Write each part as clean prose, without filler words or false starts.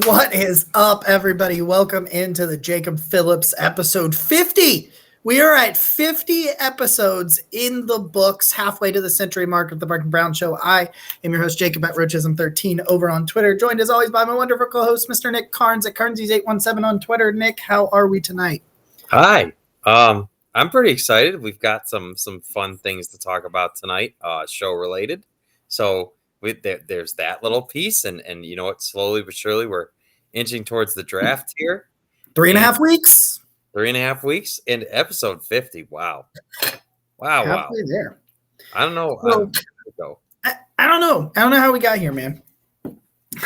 What is up, everybody? Welcome into the Jacob Phillips episode 50. We are at 50 episodes in the books, halfway to the century mark of the Mark and Brown Show. I am your host, Jacob at Roachism13 over on Twitter, joined as always by my wonderful co-host, Mr. Nick Carnes at Carnesies817 on Twitter. Nick, how are we tonight? Hi. I'm pretty excited. We've got some fun things to talk about tonight, show related. So there's that little piece, and you know what? Slowly but surely, we're inching towards the draft here. 3.5 weeks. 3.5 weeks into episode 50. Wow. Halfway there. I don't know. I don't know. I don't know how we got here, man.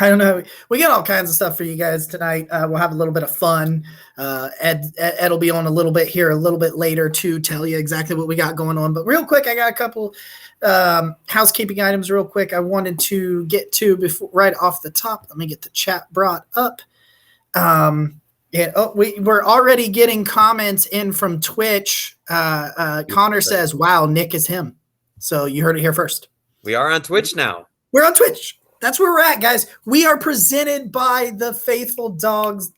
I don't know. We got all kinds of stuff for you guys tonight. We'll have a little bit of fun. Ed will be on a little bit here, a little bit later to tell you exactly what we got going on. But real quick, I got a couple housekeeping items real quick I wanted to get to before right off the top. Let me get the chat brought up. We're already getting comments in from Twitch. Connor says, wow, Nick is him. So you heard it here first. We are on Twitch now. We're on Twitch. That's where we're at, guys. We are presented by the Faithful Dogs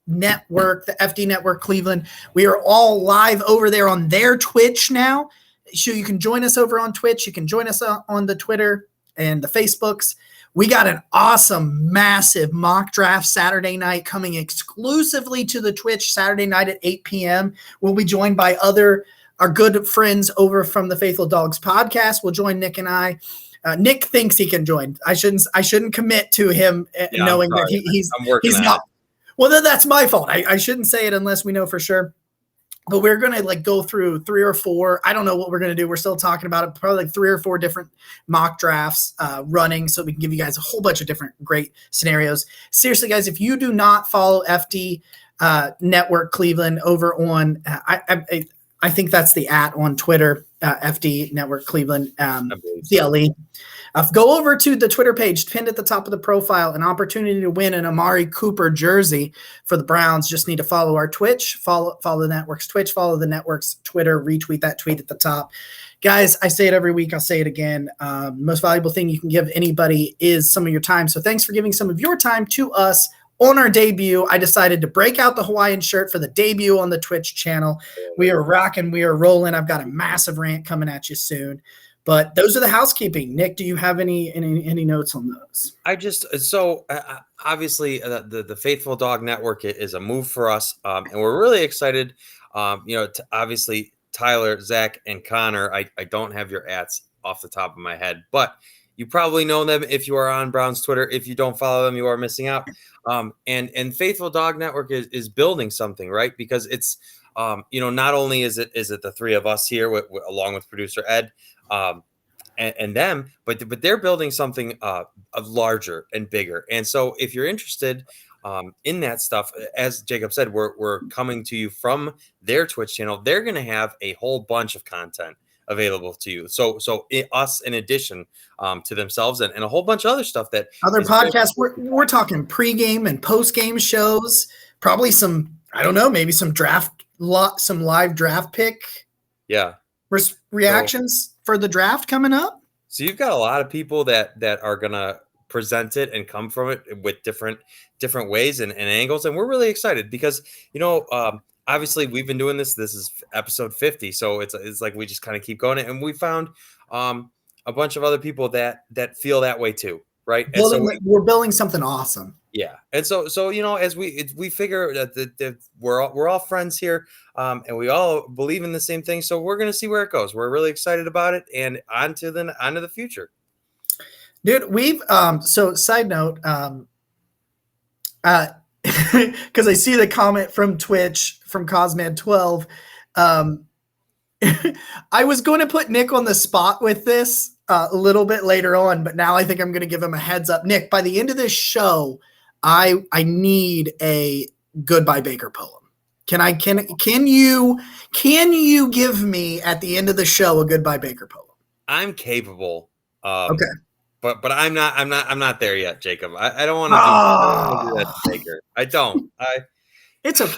Network, the FD Network Cleveland. We are all live over there on their Twitch now. So you can join us over on Twitch. You can join us on the Twitter and the Facebooks. We got an awesome, massive mock draft Saturday night coming exclusively to the Twitch Saturday night at 8 p.m. We'll be joined by our good friends over from the Faithful Dogs podcast. We'll join Nick and I. Nick thinks he can join. I shouldn't commit to him knowing that he's not. Well, then that's my fault. I shouldn't say it unless we know for sure. But we're going to go through 3 or 4. I don't know what we're going to do. We're still talking about it. Probably 3 or 4 different mock drafts running so we can give you guys a whole bunch of different great scenarios. Seriously, guys, if you do not follow FD Network Cleveland over on I think that's the @ on Twitter, FD Network Cleveland, CLE. Go over to the Twitter page, pinned at the top of the profile, an opportunity to win an Amari Cooper jersey for the Browns. Just need to follow our Twitch, follow the network's Twitch, follow the network's Twitter, retweet that tweet at the top. Guys, I say it every week. I'll say it again. Most valuable thing you can give anybody is some of your time. So thanks for giving some of your time to us. On our debut, I decided to break out the Hawaiian shirt for the debut on the Twitch channel. We are rocking. We are rolling. I've got a massive rant coming at you soon. But those are the housekeeping. Nick, do you have any notes on those? Obviously the Faithful Dog Network is a move for us, and we're really excited. Obviously Tyler, Zach, and Connor. I don't have your ats off the top of my head, but you probably know them if you are on Brown's Twitter. If you don't follow them, you are missing out. And Faithful Dog Network is building something, right? Because it's not only is it the 3 of us here along with producer Ed and them, but they're building something larger and bigger. And so if you're interested in that stuff, as Jacob said, we're coming to you from their Twitch channel. They're going to have a whole bunch of content available to you. So us in addition to themselves and a whole bunch of other stuff that other podcasts. We're talking pregame and postgame shows. Probably some, I don't know, maybe some live draft pick. Yeah. Reactions for the draft coming up. So you've got a lot of people that are gonna present it and come from it with different ways and angles, and we're really excited because obviously we've been doing this. This is episode 50, so it's like we just kind of keep going, and we found a bunch of other people that feel that way too, right? We're building something awesome. Yeah, and so as we figure that we're all friends here, and we all believe in the same thing, so we're gonna see where it goes. We're really excited about it, and on to the future. Dude, we've so side note, because I see the comment from Twitch from Cosman12. I was going to put Nick on the spot with this a little bit later on, but now I think I'm going to give him a heads up. Nick, by the end of this show, I need a Goodbye Baker poem. Can you give me at the end of the show a Goodbye Baker poem? I'm capable. Okay. But I'm not there yet, Jacob. I don't want to do that to Baker. I don't. It's okay.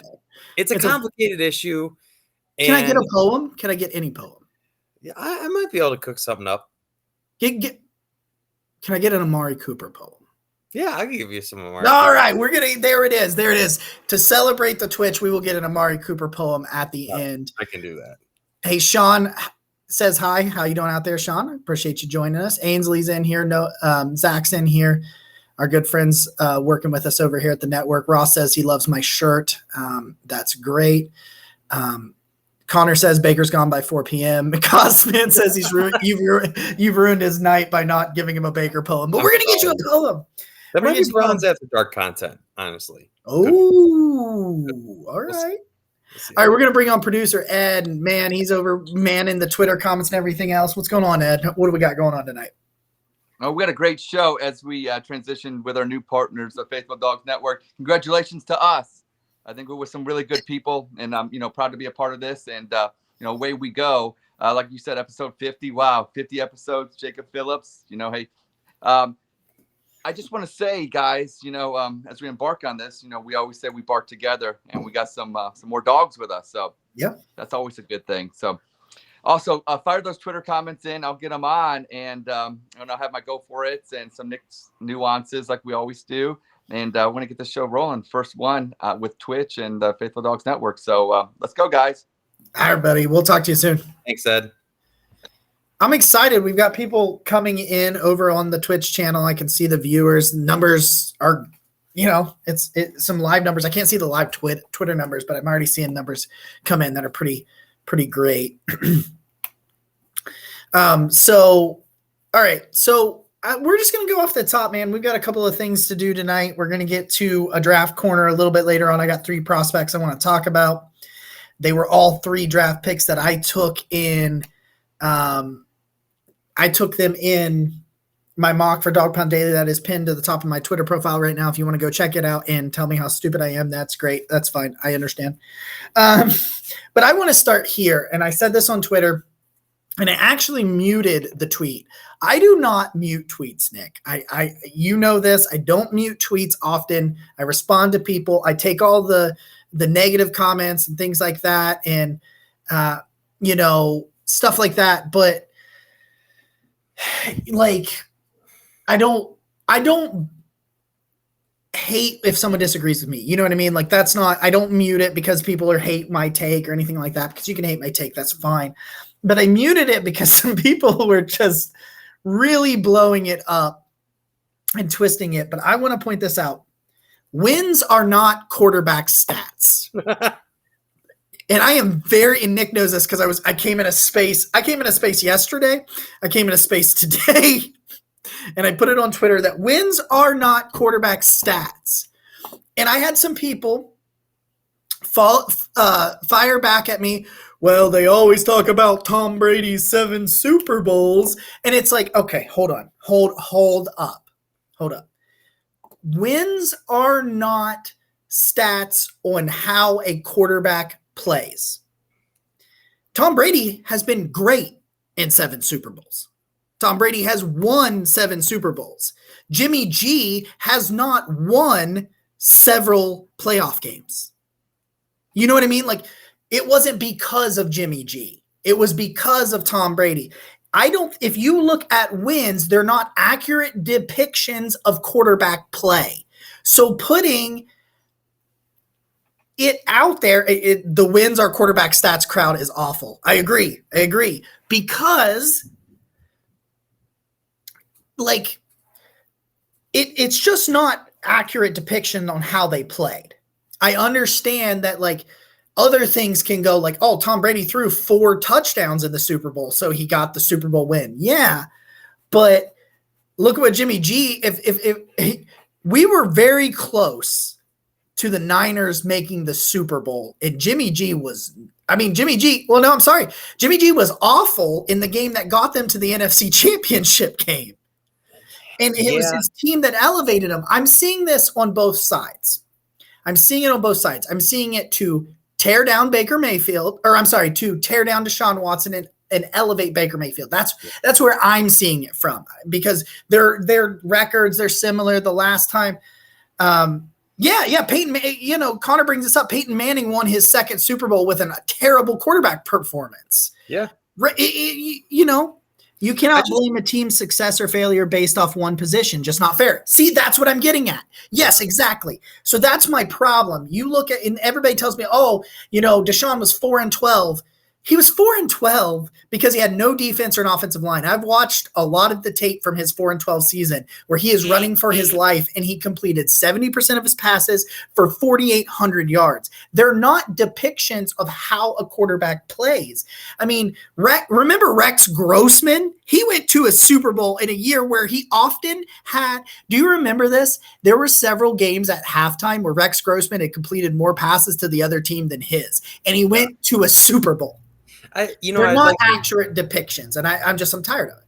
It's a complicated issue. Can I get a poem? Can I get any poem? Yeah, I might be able to cook something up. Can I get an Amari Cooper poem? Yeah, I can give you some more. All right, there it is. To celebrate the Twitch, we will get an Amari Cooper poem at the end. I can do that. Hey, Sean says hi. How you doing out there, Sean? Appreciate you joining us. Ainsley's in here. No, Zach's in here. Our good friends working with us over here at the network. Ross says he loves my shirt. That's great. Connor says Baker's gone by 4 p.m. Cosman says you've ruined his night by not giving him a Baker poem. But we're going to get you a poem. That might be Browns After Dark content, honestly. Oh, all right. All right, we're going to bring on producer Ed. Man, he's over manning the Twitter comments and everything else. What's going on, Ed? What do we got going on tonight? Oh, we got a great show as we transition with our new partners, the Faithful Dogs Network. Congratulations to us. I think we're with some really good people, and I'm proud to be a part of this. And away we go. Like you said, episode 50. Wow, 50 episodes. Jacob Phillips. Hey. I just want to say, guys, as we embark on this, we always say we bark together, and we got some more dogs with us. So yeah, that's always a good thing. So also fire those Twitter comments in. I'll get them on, and I'll have my go for it and some nuances like we always do. And I want to get the show rolling. First one with Twitch and the Faithful Dogs Network. So let's go, guys. All right, buddy. We'll talk to you soon. Thanks, Ed. I'm excited. We've got people coming in over on the Twitch channel. I can see the viewers. Numbers are, it's some live numbers. I can't see the live Twitter numbers, but I'm already seeing numbers come in that are pretty great. So, all right. So we're just going to go off the top, man. We've got a couple of things to do tonight. We're going to get to a draft corner a little bit later on. I got 3 prospects I want to talk about. They were all 3 draft picks that I took in. I took them in my mock for Dog Pound Daily that is pinned to the top of my Twitter profile right now. If you want to go check it out and tell me how stupid I am, that's great. That's fine. I understand. But I want to start here. And I said this on Twitter, and I actually muted the tweet. I do not mute tweets, Nick. You know this. I don't mute tweets often. I respond to people. I take all the negative comments and things like that, and stuff like that. But I don't hate if someone disagrees with me. You know what I mean? Like, that's not, I don't mute it because people hate my take or anything like that, because you can hate my take. That's fine. But I muted it because some people were just really blowing it up and twisting it. But I want to point this out. Wins are not quarterback stats. And I am and Nick knows this because I came in a space yesterday. I came in a space today, and I put it on Twitter that wins are not quarterback stats. And I had some people fire back at me. Well, they always talk about Tom Brady's 7 Super Bowls. And it's like, okay, hold on. Hold up. Wins are not stats on how a quarterback plays. Tom Brady has been great in 7 Super Bowls. Tom Brady has won 7 Super Bowls. Jimmy G has not won several playoff games. You know what I mean? Like, it wasn't because of Jimmy G. It was because of Tom Brady. If you look at wins, they're not accurate depictions of quarterback play. So putting it out there, the wins are quarterback stats crowd is awful. I agree. Because it's just not accurate depiction on how they played. I understand that other things can go oh, Tom Brady threw 4 touchdowns in the Super Bowl, so he got the Super Bowl win. Yeah. But look at what Jimmy G, if we were very close to the Niners making the Super Bowl, and Jimmy G was awful in the game that got them to the NFC Championship game. And it was his team that elevated him. I'm seeing this on both sides. I'm seeing it to tear down Baker Mayfield, to tear down Deshaun Watson and elevate Baker Mayfield. That's where I'm seeing it from, because their records, they're similar. The last time, Peyton, Connor brings this up. Peyton Manning won his 2nd Super Bowl with a terrible quarterback performance. Yeah. You cannot blame a team's success or failure based off one position. Just not fair. See, that's what I'm getting at. Yes, exactly. So that's my problem. You look at, and everybody tells me, oh, Deshaun was 4-12. He was 4-12 because he had no defense or an offensive line. I've watched a lot of the tape from his 4-12 season where he is running for his life, and he completed 70% of his passes for 4,800 yards. They're not depictions of how a quarterback plays. I mean, remember Rex Grossman? He went to a Super Bowl in a year where he often had – do you remember this? There were several games at halftime where Rex Grossman had completed more passes to the other team than his, and he went to a Super Bowl. They're not accurate depictions, and I'm tired of it.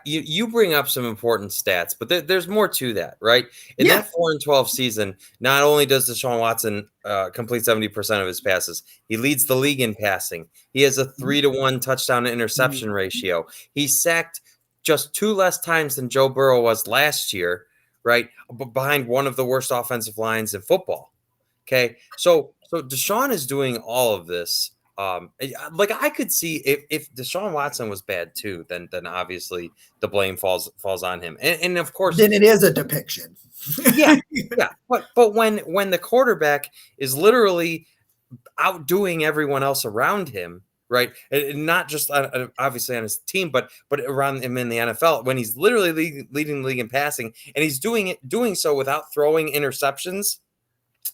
You bring up some important stats, but there's more to that, right? In that 4-12 season, not only does Deshaun Watson complete 70% of his passes, he leads the league in passing. He has a 3-to-1 touchdown to interception ratio. He's sacked just 2 less times than Joe Burrow was last year, right? Behind one of the worst offensive lines in football. Okay, so Deshaun is doing all of this. I could see if Deshaun Watson was bad too, then obviously the blame falls on him, and of course then it is a depiction. yeah. But when the quarterback is literally outdoing everyone else around him, right, and not just obviously on his team, but around him in the NFL, when he's literally leading the league in passing, and he's doing so without throwing interceptions.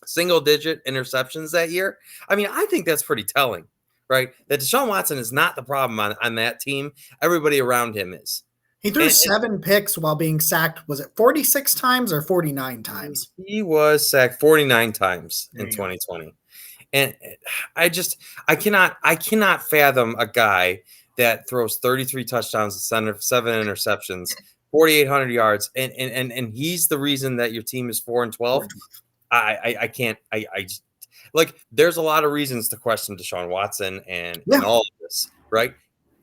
Single-digit interceptions that year. I mean, I think that's pretty telling, right? That Deshaun Watson is not the problem on that team. Everybody around him is. He threw 7 picks while being sacked. Was it 46 times or 49 times? He was sacked 49 times in 2020. And I cannot fathom a guy that throws 33 touchdowns, 7 interceptions, 4,800 yards, and he's the reason that your team is 4-12. I can't. I just there's a lot of reasons to question Deshaun Watson and all of this, right?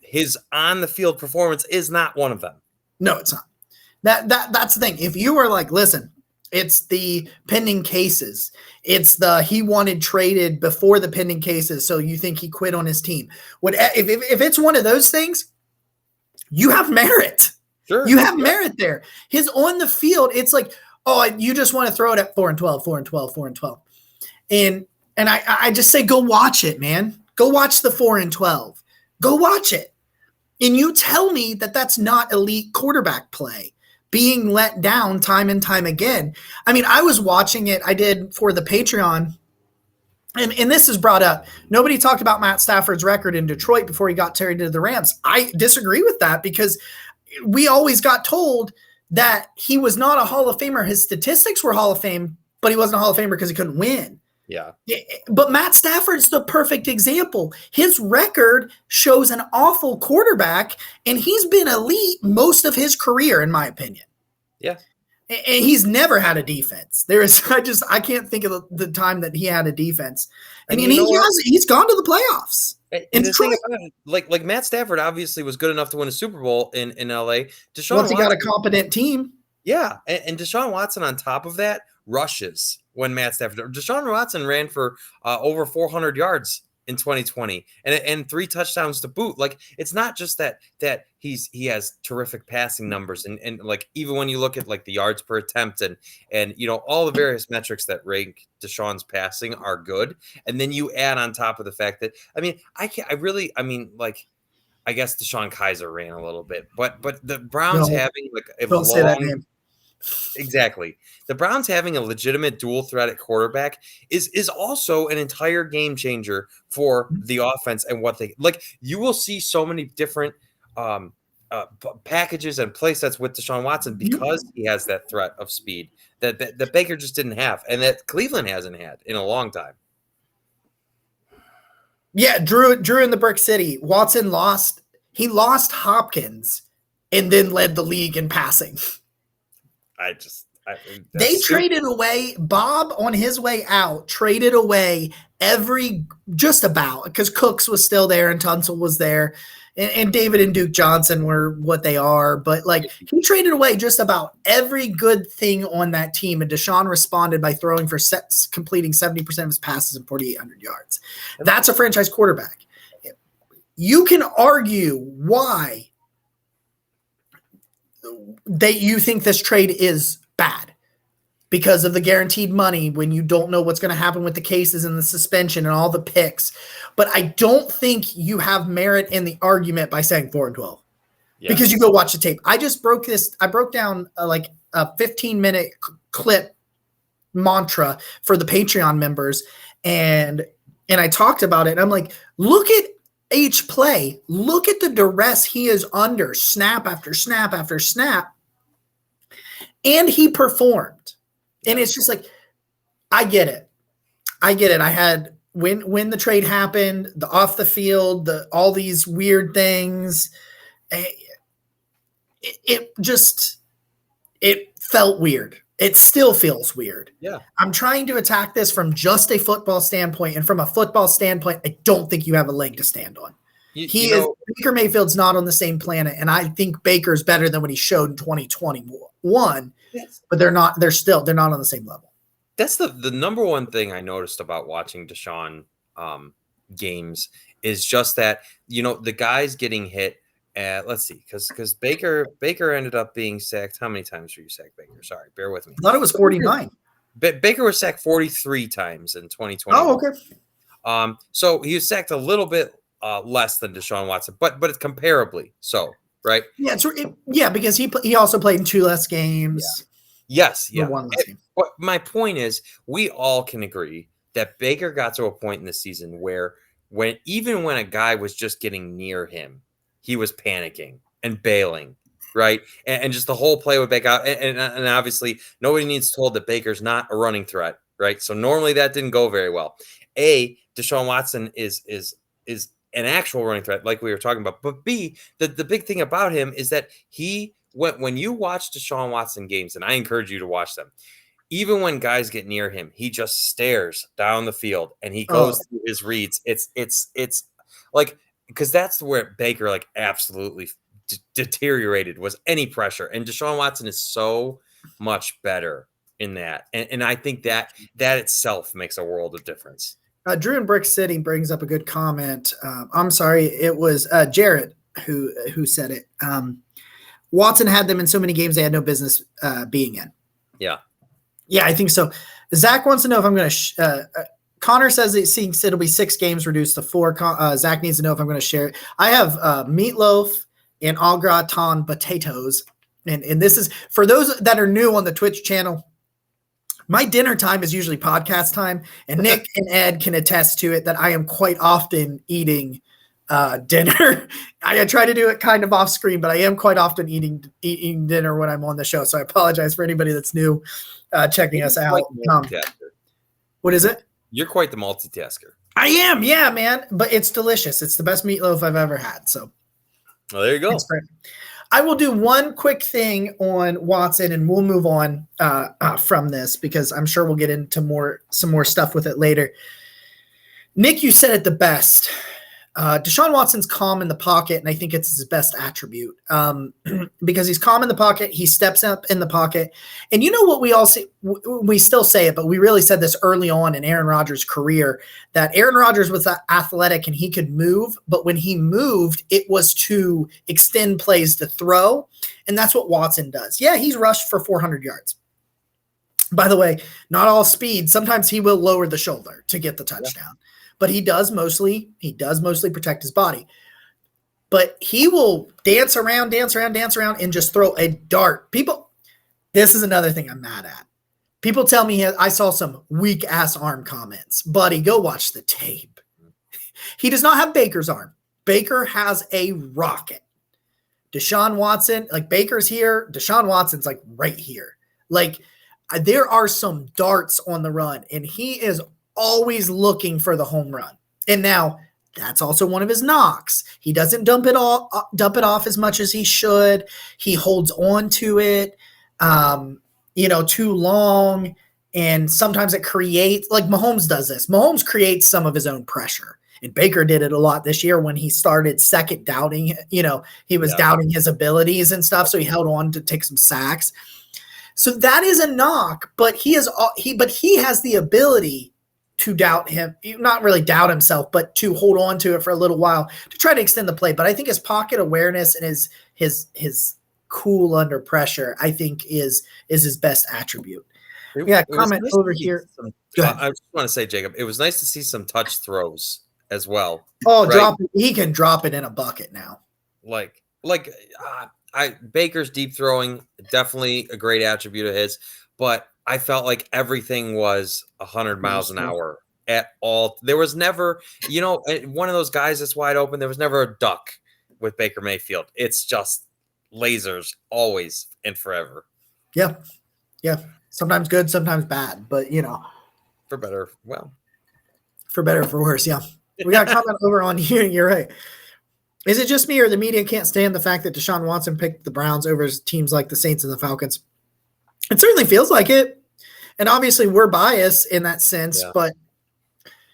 His on the field performance is not one of them. No, it's not. That's the thing. If you were like, listen, it's the pending cases. It's the he wanted traded before the pending cases, so you think he quit on his team. If it's one of those things, you have merit. Sure, you have merit there. His on the field, it's like, oh, you just want to throw it at 4-12, 4-12, 4-12. And I just say, go watch it, man. Go watch the 4-12. Go watch it. And you tell me that that's not elite quarterback play, being let down time and time again. I mean, I was watching it. I did for the Patreon. And this is brought up. Nobody talked about Matt Stafford's record in Detroit before he got traded to the Rams. I disagree with that because we always got told that he was not a Hall of Famer. His statistics were Hall of Fame, but he wasn't a Hall of Famer because he couldn't win. Yeah. But Matt Stafford's the perfect example. His record shows an awful quarterback, and he's been elite most of his career, in my opinion. Yeah. And he's never had a defense. I can't think of the time that he had a defense. And he's gone to the playoffs. And the thing about it, like Matt Stafford obviously was good enough to win a Super Bowl in LA. Once he got a competent team. Yeah. And Deshaun Watson on top of that rushes when Matt Stafford. Deshaun Watson ran for over 400 yards in 2020 and 3 touchdowns to boot. Like, it's not just that he has terrific passing numbers and like, even when you look at like the yards per attempt and all the various metrics that rank Deshaun's passing are good, and then you add on top of the fact that I guess Deshaun Kaiser ran a little bit, but the Browns having like don't say that name. Exactly. The Browns having a legitimate dual threat at quarterback is also an entire game changer for the offense and what they like. You will see so many different packages and play sets with Deshaun Watson because he has that threat of speed that Baker just didn't have and that Cleveland hasn't had in a long time. Yeah, Drew in the Brick City. Watson lost. He lost Hopkins and then led the league in passing. They traded away Bob on his way out, traded away just about because Cooks was still there and Tunsil was there and David and Duke Johnson were what they are. But like he traded away just about every good thing on that team. And Deshaun responded by throwing for completing 70% of his passes and 4,800 yards. That's a franchise quarterback. You can argue why you think this trade is bad because of the guaranteed money when you don't know what's going to happen with the cases and the suspension and all the picks. But I don't think you have merit in the argument by saying 4-12 because you go watch the tape. I broke down like a 15-minute clip mantra for the Patreon members. And I talked about it. And I'm like, look at each play. Look at the duress he is under, snap after snap after snap. And he performed. And it's just like, I get it. I had when the trade happened, the off the field, all these weird things. It felt weird. It still feels weird. Yeah. I'm trying to attack this from just a football standpoint. And from a football standpoint, I don't think you have a leg to stand on. Baker Mayfield's not on the same planet. And I think Baker's better than what he showed in 2021. Yes. But they're not on the same level. That's the number one thing I noticed about watching Deshaun games is just that, the guys getting hit. Let's see, because Baker ended up being sacked. How many times were you sacked, Baker? Sorry, bear with me. I thought it was 49. Baker was sacked 43 times in 2020. Oh, okay. So he was sacked a little bit less than Deshaun Watson, but it's comparably so, right? Yeah, because he also played in 2 less games. Yeah. Yes, yeah. 1 less game. But my point is, we all can agree that Baker got to a point in the season where even when a guy was just getting near him, he was panicking and bailing, right? And just the whole play would back out. And obviously, nobody needs told that Baker's not a running threat, right? So normally that didn't go very well. Deshaun Watson is an actual running threat, like we were talking about. But B, the big thing about him is that when you watch Deshaun Watson games, and I encourage you to watch them, even when guys get near him, he just stares down the field and he goes through his reads. It's like, because that's where Baker like absolutely deteriorated, was any pressure. And Deshaun Watson is so much better in that. And I think that itself makes a world of difference. Drew in Brick City brings up a good comment. I'm sorry. It was Jarrett who said it. Watson had them in so many games they had no business being in. Yeah. Yeah, I think so. Zach wants to know if I'm going to Connor says he thinks it'll be 6 games reduced to 4. Zach needs to know if I'm going to share it. I have meatloaf and au gratin potatoes. And this is for those that are new on the Twitch channel. My dinner time is usually podcast time. And Nick and Ed can attest to it that I am quite often eating dinner. I try to do it kind of off screen, but I am quite often eating dinner when I'm on the show. So I apologize for anybody that's new checking us out. What is it? You're quite the multitasker. I am, yeah, man. But it's delicious. It's the best meatloaf I've ever had. So, well, there you go. I will do one quick thing on Watson, and we'll move on from this because I'm sure we'll get into some more stuff with it later. Nick, you said it the best. Deshaun Watson's calm in the pocket, and I think it's his best attribute because he's calm in the pocket. He steps up in the pocket. And you know what we all say? We still say it, but we really said this early on in Aaron Rodgers' career, that Aaron Rodgers was athletic and he could move, but when he moved, it was to extend plays to throw, and that's what Watson does. Yeah, he's rushed for 400 yards. By the way, not all speed. Sometimes he will lower the shoulder to get the touchdown. Yeah. But he does mostly protect his body. But he will dance around, and just throw a dart. This is another thing I'm mad at. People tell me I saw some weak-ass arm comments. Buddy, go watch the tape. He does not have Baker's arm. Baker has a rocket. Deshaun Watson, like Baker's here, Deshaun Watson's like right here. Like there are some darts on the run, and he is always looking for the home run. And now that's also one of his knocks. He doesn't dump it off as much as he should. He holds on to it, too long. And sometimes it creates, like Mahomes does this. Mahomes creates some of his own pressure. And Baker did it a lot this year when he started second doubting, he was doubting his abilities and stuff. So he held on to take some sacks. So that is a knock, but he has the ability to doubt him, not really doubt himself, but to hold on to it for a little while to try to extend the play. But I think his pocket awareness and his cool under pressure, I think is his best attribute. It was Comment nice over to see here. some- Go ahead. I just want to say, Jacob, it was nice to see some touch throws as well. Oh, right? drop it. He can drop it in a bucket now. Like Baker's deep throwing, definitely a great attribute of his, but I felt like everything was 100 miles an hour at all. There was never, one of those guys that's wide open. There was never a duck with Baker Mayfield. It's just lasers always and forever. Yeah. Sometimes good, sometimes bad, but for better, well, for better or for worse. Yeah. We got a comment over on here. You're right. Is it just me or the media can't stand the fact that Deshaun Watson picked the Browns over teams like the Saints and the Falcons? It certainly feels like it. And obviously we're biased in that sense, but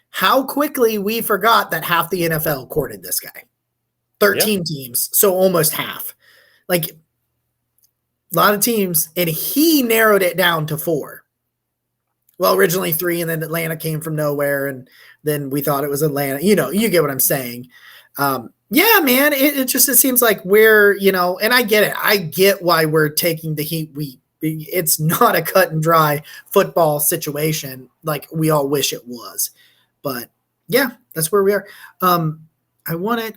how quickly we forgot that half the NFL courted this guy. 13 teams, so almost half. Like a lot of teams, and he narrowed it down to 4. Well, originally 3, and then Atlanta came from nowhere, and then we thought it was Atlanta. You get what I'm saying. Yeah, man, it seems like we're, and I get it. I get why we're taking the heat. It's not a cut and dry football situation like we all wish it was. But yeah, that's where we are.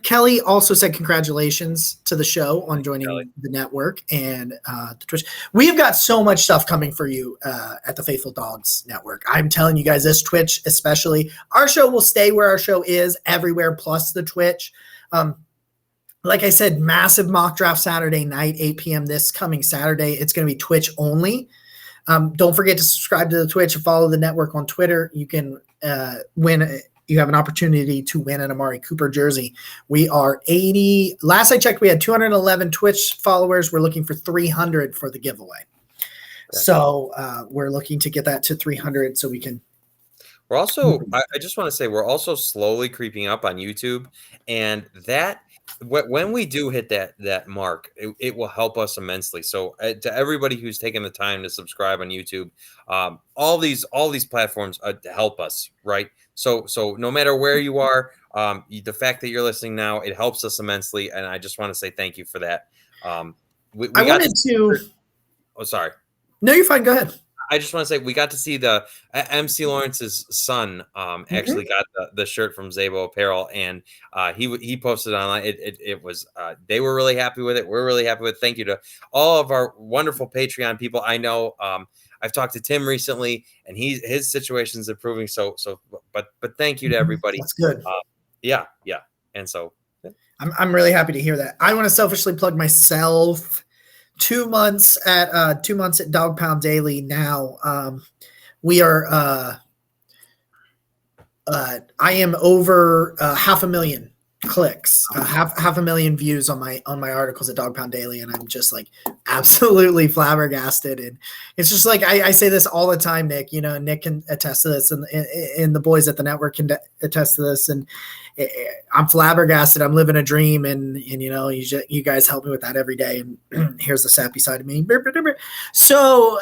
Kelly also said congratulations to the show on joining the network and the Twitch. We've got so much stuff coming for you at the Faithful Dogs Network. I'm telling you guys, this Twitch especially, our show will stay where our show is everywhere, plus the Twitch. Like I said, massive mock draft Saturday night, 8 p.m. this coming Saturday. It's going to be Twitch only. Don't forget to subscribe to the Twitch and follow the network on Twitter. You can win. You have an opportunity to win an Amari Cooper jersey. We are 80. Last I checked, we had 211 Twitch followers. We're looking for 300 for the giveaway. Okay. So we're looking to get that to 300 so we can. We're also, I just want to say, we're also slowly creeping up on YouTube, and that when we do hit that mark, it will help us immensely. So to everybody who's taken the time to subscribe on YouTube, all these platforms help us, right? So no matter where you are, the fact that you're listening now, it helps us immensely, and I just want to say thank you for that. I wanted to. Oh, sorry. No, you're fine. Go ahead. I just want to say we got to see the MC Lawrence's son actually got the shirt from Zabo Apparel, and he posted online. It was they were really happy with it. We're really happy with it. Thank you to all of our wonderful Patreon people. I know I've talked to Tim recently, and his situation's improving. But thank you to everybody. That's good. Yeah, and so I'm really happy to hear that. I want to selfishly plug myself. 2 months at Dog Pound Daily now. We are I am over 500,000 clicks, half a million views on my articles at Dog Pound Daily, and I'm just like absolutely flabbergasted. And it's just like I say this all the time, Nick. Nick can attest to this, and the boys at the network can attest to this. And I'm flabbergasted. I'm living a dream, and you guys help me with that every day. And here's the sappy side of me. So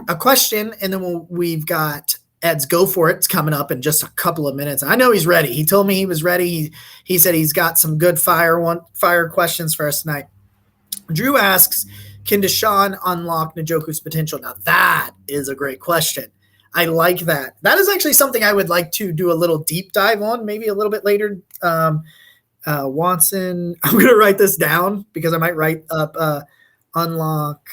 a question, and then we've got Ed's Go For It's coming up in just a couple of minutes. I know he's ready. He told me he was ready. He said he's got some good fire questions for us tonight. Drew asks, can Deshaun unlock Njoku's potential? Now that is a great question. I like that. That is actually something I would like to do a little deep dive on, maybe a little bit later. Watson, I'm going to write this down because I might write up unlock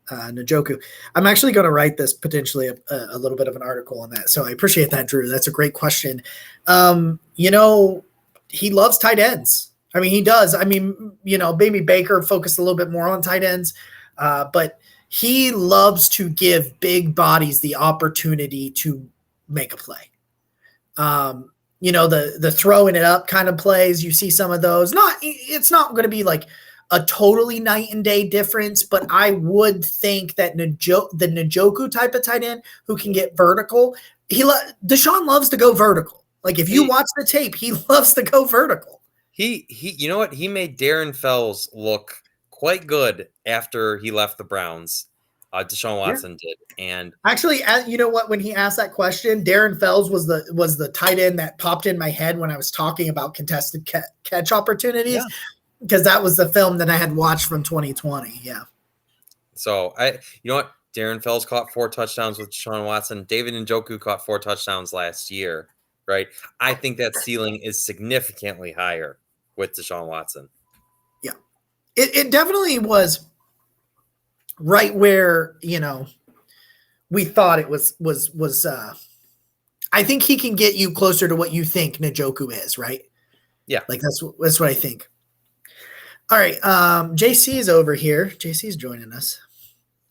Njoku. I'm actually going to write this potentially a little bit of an article on that. So I appreciate that, Drew. That's a great question. He loves tight ends. I mean, he does. I mean, maybe Baker focused a little bit more on tight ends, but he loves to give big bodies the opportunity to make a play. The throwing it up kind of plays. You see some of those. It's not going to be like a totally night and day difference, but I would think that the Njoku type of tight end who can get vertical, Deshaun loves to go vertical. Like if you watch the tape, he loves to go vertical. He you know what? He made Darren Fells look quite good after he left the Browns. Deshaun Watson did, and actually, you know what? When he asked that question, Darren Fells was the tight end that popped in my head when I was talking about contested catch opportunities. because that was the film that I had watched from 2020. Yeah. So you know what? Darren Fells caught 4 touchdowns with Deshaun Watson. David Njoku caught 4 touchdowns last year, right? I think that ceiling is significantly higher with Deshaun Watson. Yeah. It definitely was right where, we thought it was I think he can get you closer to what you think Njoku is, right? Yeah. Like that's what I think. All right. JC is over here. JC is joining us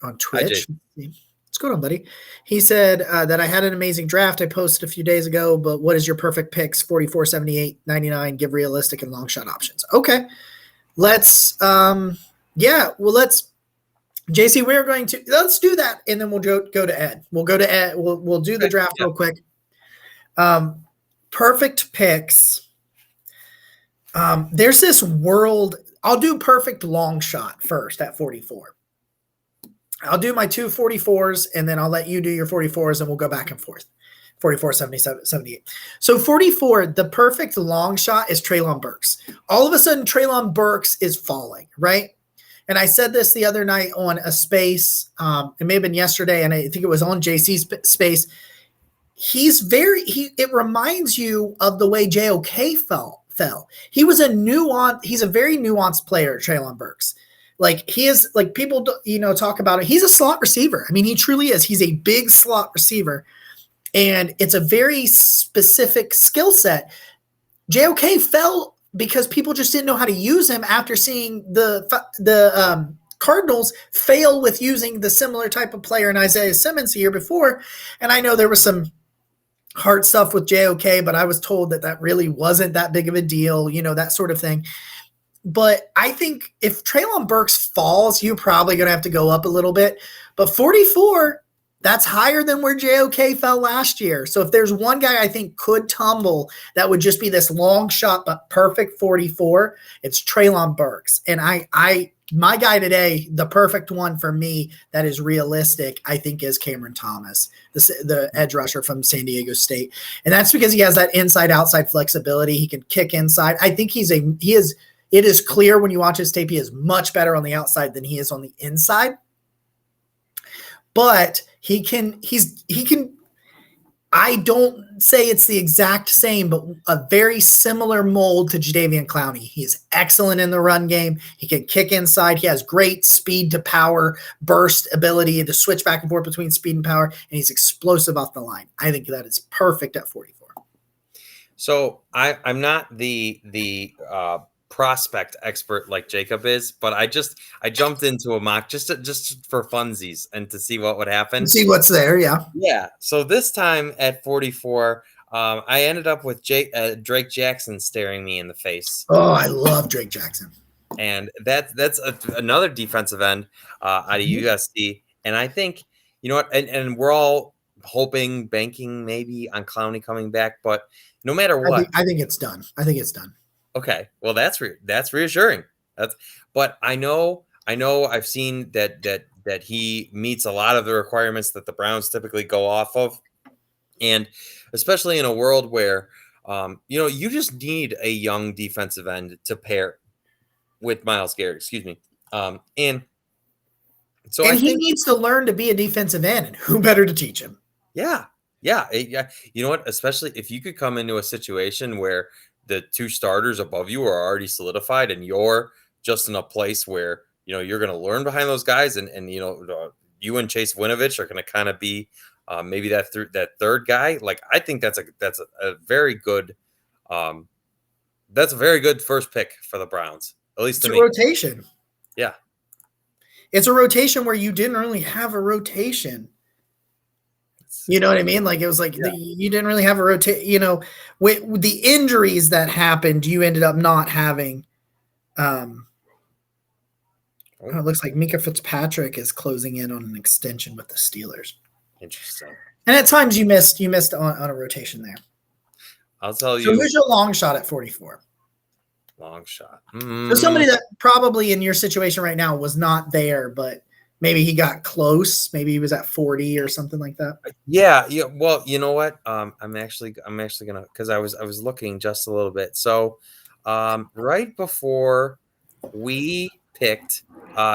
on Twitch. What's going on, buddy? He said that I had an amazing draft I posted a few days ago, but what is your perfect picks? 44, 78, 99, give realistic and long shot options. Okay. Let's JC, let's do that, and then we'll go to Ed. We'll go to Ed. We'll do the draft real quick. Perfect picks. There's this world. I'll do perfect long shot first at 44. I'll do my 2 44s, and then I'll let you do your 44s, and we'll go back and forth. 44, 77, 78. So 44, the perfect long shot is Treylon Burks. All of a sudden, Treylon Burks is falling, right? And I said this the other night on a space. It may have been yesterday, and I think it was on JC's space. It reminds you of the way JOK fell. He's a very nuanced player, Treylon Burks. Like he is, like people, talk about it. He's a slot receiver. I mean, he truly is. He's a big slot receiver, and it's a very specific skill set. JOK fell because people just didn't know how to use him after seeing the Cardinals fail with using the similar type of player in Isaiah Simmons the year before. And I know there was some hard stuff with JOK, but I was told that really wasn't that big of a deal, that sort of thing. But I think if Treylon Burks falls, you're probably going to have to go up a little bit. But 44, that's higher than where JOK fell last year. So if there's one guy I think could tumble, that would just be this long shot but perfect 44, it's Treylon Burks. And my guy today, the perfect one for me that is realistic, I think is Cameron Thomas, the edge rusher from San Diego State. And that's because he has that inside-outside flexibility. He can kick inside. I think it is clear when you watch his tape, he is much better on the outside than he is on the inside. But he can, I don't say it's the exact same, but a very similar mold to Jadeveon Clowney. He is excellent in the run game. He can kick inside. He has great speed to power, burst ability to switch back and forth between speed and power, and he's explosive off the line. I think that is perfect at 44. So I'm not the prospect expert like Jacob is, but I jumped into a mock just for funsies and to see what would happen. See what's there, yeah. Yeah. So this time at 44, I ended up with Drake Jackson staring me in the face. Oh, I love Drake Jackson. And that's another defensive end out of USC. And I think, you know what, and we're all hoping, banking maybe on Clowney coming back, but no matter what. I think it's done. Okay, well that's reassuring. But I know I've seen that he meets a lot of the requirements that the Browns typically go off of, and especially in a world where you just need a young defensive end to pair with Myles Garrett. Excuse me, and so I think he needs to learn to be a defensive end, and who better to teach him? Yeah. You know what? Especially if you could come into a situation where the 2 starters above you are already solidified and you're just in a place where, you're going to learn behind those guys and you and Chase Winovich are going to kind of be maybe that third guy. Like, I think that's a very good first pick for the Browns, at least to me. It's a rotation. Yeah. It's a rotation where you didn't really have a rotation. You know what I mean? Like it was like you didn't really have a rotation. With the injuries that happened, you ended up not having. It looks like Mika Fitzpatrick is closing in on an extension with the Steelers. Interesting. And at times you missed on a rotation there. I'll tell you. So who's your long shot at 44? Long shot. So somebody that probably in your situation right now was not there, but maybe he got close. Maybe he was at 40 or something like that. Yeah. Well, you know what? I'm actually gonna, because I was looking just a little bit. So, right before we picked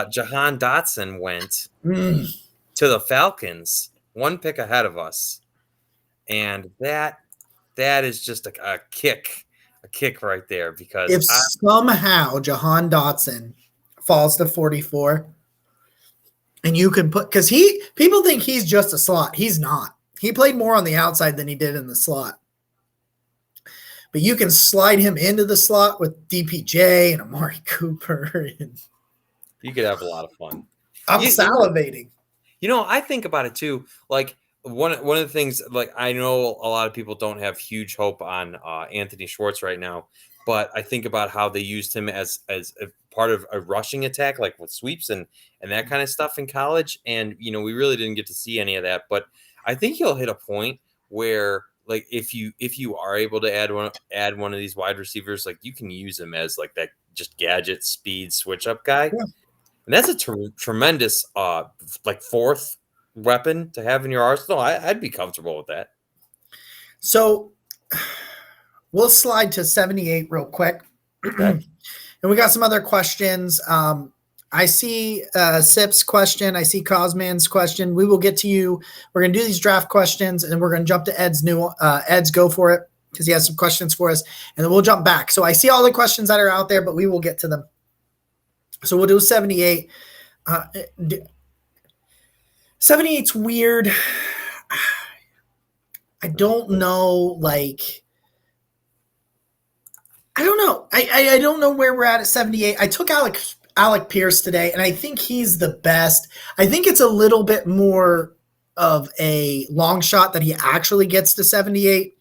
Jahan Dotson went Mm. to the Falcons, one pick ahead of us, and that is just a kick right there because If somehow Jahan Dotson falls to 44, and you can put, because people think he's just a slot. He's not. He played more on the outside than he did in the slot. But you can slide him into the slot with DPJ and Amari Cooper. And you could have a lot of fun. I'm salivating. I think about it too. Like one of the things, like I know a lot of people don't have huge hope on Anthony Schwartz right now, but I think about how they used him as a part of a rushing attack, like with sweeps and that kind of stuff in college. And we really didn't get to see any of that. But I think he'll hit a point where, like, if you are able to add one of these wide receivers, like you can use him as like that just gadget speed switch up guy. Yeah. And that's a tremendous like fourth weapon to have in your arsenal. I'd be comfortable with that. So we'll slide to 78 real quick. Okay. And we got some other questions. I see Sip's question. I see Cosman's question. We will get to you. We're going to do these draft questions, and we're going to jump to Ed's Ed's go for it because he has some questions for us, and then we'll jump back. So I see all the questions that are out there, but we will get to them. So we'll do 78. 78's weird. I don't know, like – I don't know. I don't know where we're at 78. I took Alec Pierce today, and I think he's the best. I think it's a little bit more of a long shot that he actually gets to 78.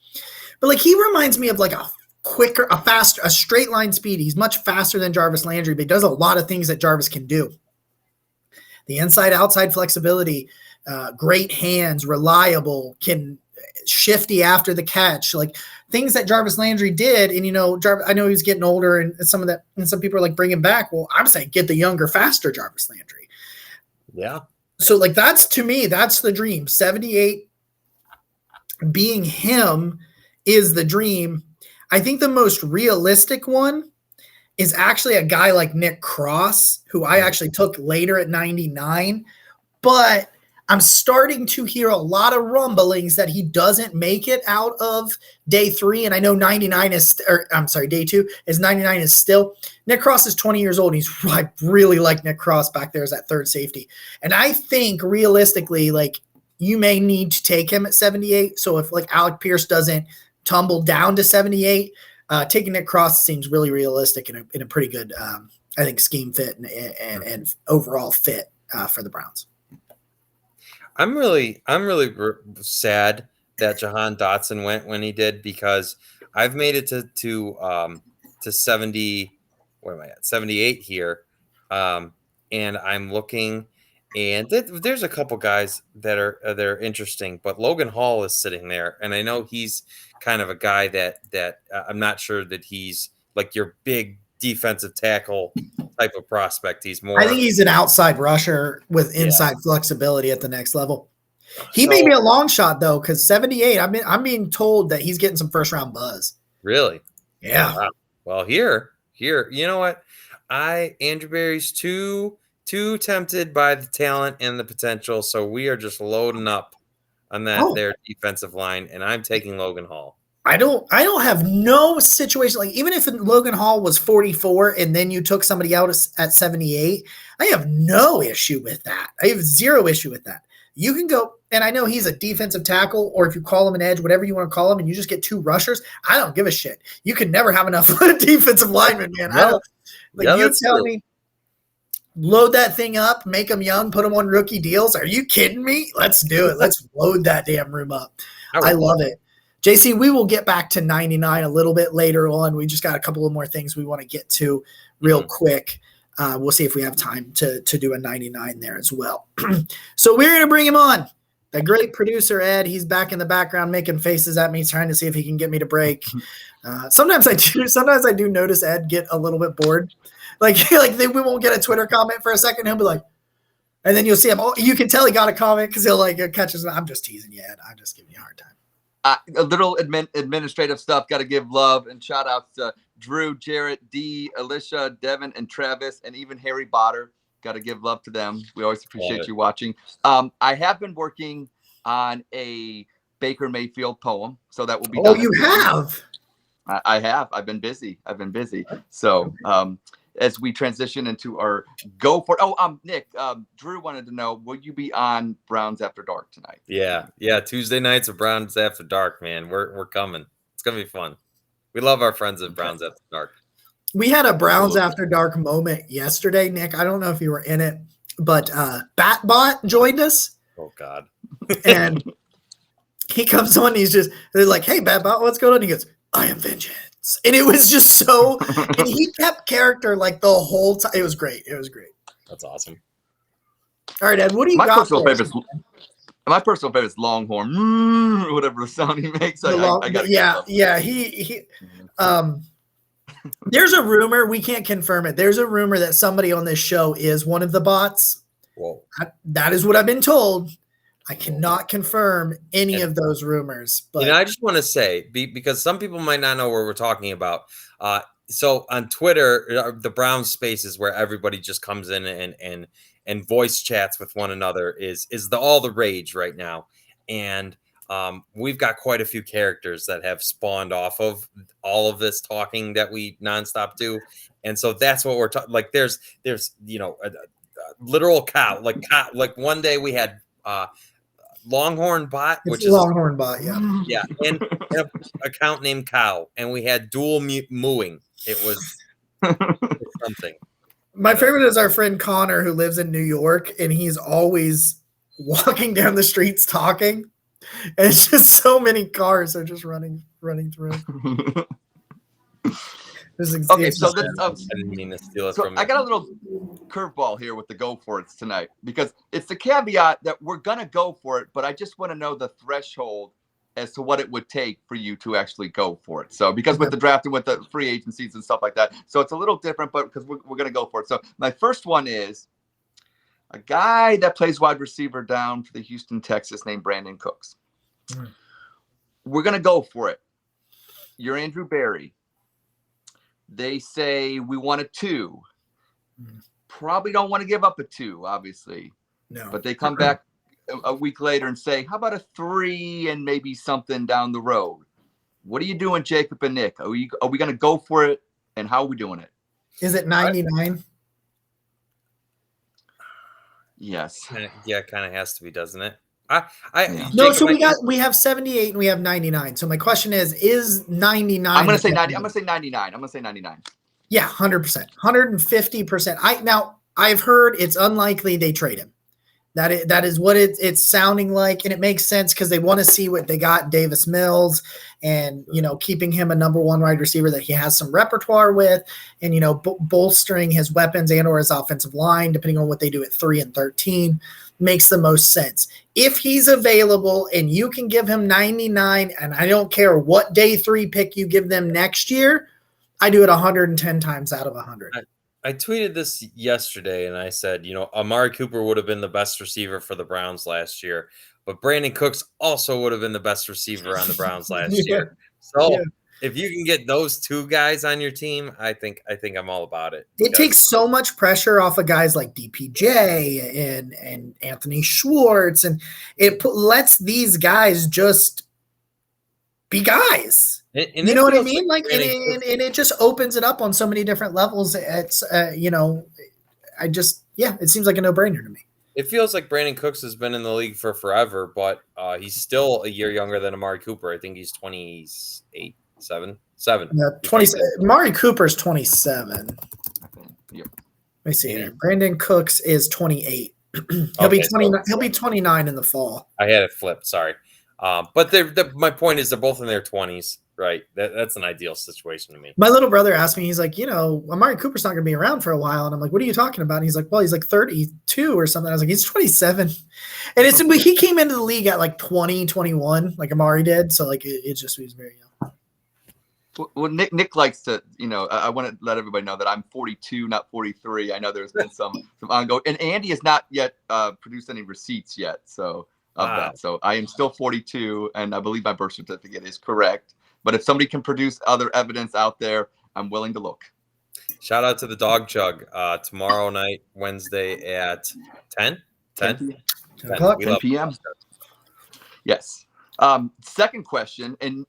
But like he reminds me of like a quicker, a straight line speed. He's much faster than Jarvis Landry, but he does a lot of things that Jarvis can do. The inside-outside flexibility, great hands, reliable, can shifty after the catch, like things that Jarvis Landry did. And I know he's getting older, and some people are like bring him back. Well, I'm saying get the younger, faster Jarvis Landry. Yeah. So like that's, to me, that's the dream. 78 being him is the dream. I think the most realistic one is actually a guy like Nick Cross, who I actually took later at 99, but I'm starting to hear a lot of rumblings that he doesn't make it out of day 3. And I know day 2 is 99 is still. Nick Cross is 20 years old. I really like Nick Cross back there as that third safety. And I think realistically, like you may need to take him at 78. So if like Alec Pierce doesn't tumble down to 78, taking Nick Cross seems really realistic and in a pretty good, I think, scheme fit and overall fit for the Browns. I'm really sad that Jahan Dotson went when he did, because I've made it to 70. Where am I at? 78 here, and I'm looking, and there's a couple guys that are interesting, but Logan Hall is sitting there, and I know he's kind of a guy that I'm not sure that he's like your big defensive tackle type of prospect. He's more. I think he's an outside rusher with inside flexibility at the next level. He may be a long shot though, because 78. I'm being told that he's getting some first round buzz. Really? Yeah. Wow. Well, here. You know what? Andrew Berry's too tempted by the talent and the potential, so we are just loading up on their defensive line, and I'm taking Logan Hall. I don't have no situation, like even if Logan Hall was 44 and then you took somebody out at 78, I have no issue with that. I have zero issue with that. You can go, and I know he's a defensive tackle, or if you call him an edge, whatever you want to call him, and you just get 2 rushers, I don't give a shit. You can never have enough defensive linemen, man. You tell me, load that thing up, make them young, put them on rookie deals. Are you kidding me? Let's do it. Let's load that damn room up. I love it. JC, we will get back to 99 a little bit later on. We just got a couple of more things we want to get to real quick. We'll see if we have time to do a 99 there as well. So we're going to bring him on. The great producer, Ed, he's back in the background making faces at me, trying to see if he can get me to break. Sometimes I do notice Ed get a little bit bored. We won't get a Twitter comment for a second. He'll be like, and then you'll see him. Oh, you can tell he got a comment because he'll catch us. I'm just teasing you, Ed. I'm just giving you a hard time. A little administrative stuff. Got to give love and shout outs to Drew, Jarrett, D, Alicia, Devin, and Travis, and even Harry Botter. Got to give love to them. We always appreciate you watching. I have been working on a Baker Mayfield poem, so that will be done. Oh, you have? I have. I've been busy. So as we transition into our go for Nick, Drew wanted to know, will you be on Browns After Dark tonight? Yeah. Tuesday nights of Browns After Dark, man. We're coming. It's gonna be fun. We love our friends at Browns After Dark. We had a Browns After Dark moment yesterday, Nick. I don't know if you were in it, but Batbot joined us. Oh God. And he comes on, they're like, "Hey Batbot, what's going on?" He goes, "I am vengeance." And it was just so, and he kept character like the whole time. It was great. That's awesome. All right, Ed, what do you got? My personal favorite is Longhorn, whatever the sound he makes. There's a rumor, we can't confirm it. There's a rumor that somebody on this show is one of the bots. Whoa. That is what I've been told. I cannot confirm any of those rumors. But I just want to say, because some people might not know what we're talking about. So on Twitter, the Browns Spaces, where everybody just comes in and voice chats with one another, is all the rage right now. And we've got quite a few characters that have spawned off of all of this talking that we nonstop do. And so that's what we're talking. Like there's a literal cow. Like one day we had Longhorn Bot, which is Longhorn Bot, yeah, and an account named Cow, and we had dual mooing. It was something. My favorite is our friend Connor, who lives in New York, and he's always walking down the streets talking, and it's just so many cars are just running through. Okay, so I didn't mean to steal it from I got a little curveball here with the go for it tonight, because it's the caveat that we're gonna go for it, but I just want to know the threshold as to what it would take for you to actually go for it. So because with the draft and with the free agencies and stuff like that, so it's a little different, but because we're gonna go for it. So my first one is a guy that plays wide receiver down for the Houston Texans named Brandon Cooks. We're gonna go for it. You're Andrew Berry. They say we want a 2. Probably don't want to give up a 2, obviously. No. But they come back a week later and say, how about a 3 and maybe something down the road? What are you doing, Jacob and Nick? Are we going to go for it, and how are we doing it? Is it 99? Yes. Yeah, it kind of has to be, doesn't it? No, so we have 78 and we have 99. So my question is 99? I'm going to say 90. I'm going to say 99. Yeah, 100%, 150%. I've heard it's unlikely they trade him. That is what it's sounding like, and it makes sense because they want to see what they got Davis Mills, and keeping him a number 1 wide receiver that he has some repertoire with, and bolstering his weapons and or his offensive line, depending on what they do at 3 and 13, makes the most sense. If he's available and you can give him 99, and I don't care what day 3 pick you give them next year, I do it 110 times out of 100. I tweeted this yesterday, and I said, Amari Cooper would have been the best receiver for the Browns last year, but Brandon Cooks also would have been the best receiver on the Browns last year. So if you can get those 2 guys on your team, I think I'm all about it. It takes so much pressure off of guys like DPJ and Anthony Schwartz, and it lets these guys just be guys. And you know what I mean? And it just opens it up on so many different levels. It's it seems like a no-brainer to me. It feels like Brandon Cooks has been in the league for forever, but he's still a year younger than Amari Cooper. I think he's 28, 7. Yeah, 27. Amari Cooper's 27. Yep. Let me see here. Brandon Cooks is 28. He'll be 29. He'll be 29 in the fall. I had it flipped. Sorry. But my point is they're both in their 20s, right? That's an ideal situation to me. My little brother asked me, he's like, Amari Cooper's not going to be around for a while. And I'm like, what are you talking about? And he's like, well, he's like 32 or something. I was like, he's 27. And he came into the league at like 20, 21, like Amari did. So like, he was very young. Well, Nick likes to, I want to let everybody know that I'm 42, not 43. I know there's been some ongoing, and Andy has not yet produced any receipts yet. So. That. So I am still 42, and I believe my birth certificate is correct. But if somebody can produce other evidence out there, I'm willing to look. Shout out to the Dog Chug tomorrow night, Wednesday at 10? 10? 10 o'clock, 10 p.m. Yes. Second question, and